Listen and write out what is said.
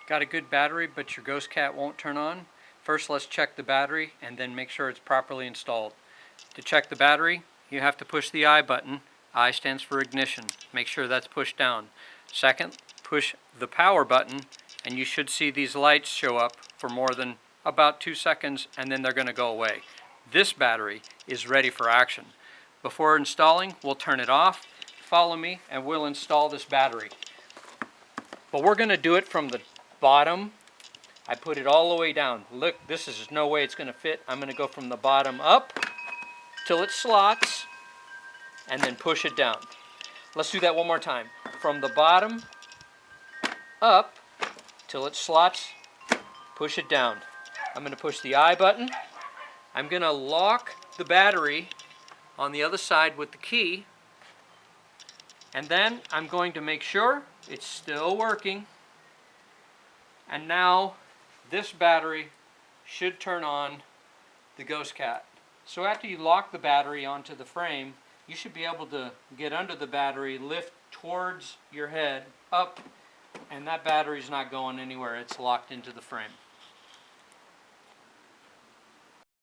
Got a good battery, but your GhostCat won't turn on? First, let's check the battery and then make sure it's properly installed. To check the battery, you have to push the I button. I stands for ignition. Make sure that's pushed down. Second, push the power button and you should see these lights show up for more than about 2 seconds and then they're going to go away. This battery is ready for action. Before installing, we'll turn it off. Follow me and we'll install this battery. But we're going to do it from the bottom. I put it all the way down. Look, this is no way it's going to fit. I'm going to go from the bottom up till it slots and then push it down. Let's do that one more time. From the bottom up till it slots, push it down. I'm going to push the I button. I'm going to lock the battery on the other side with the key. And then I'm going to make sure it's still working. And now this battery should turn on the GhostCat. So after you lock the battery onto the frame, you should be able to get under the battery, lift towards your head, up, and that battery's not going anywhere. It's locked into the frame.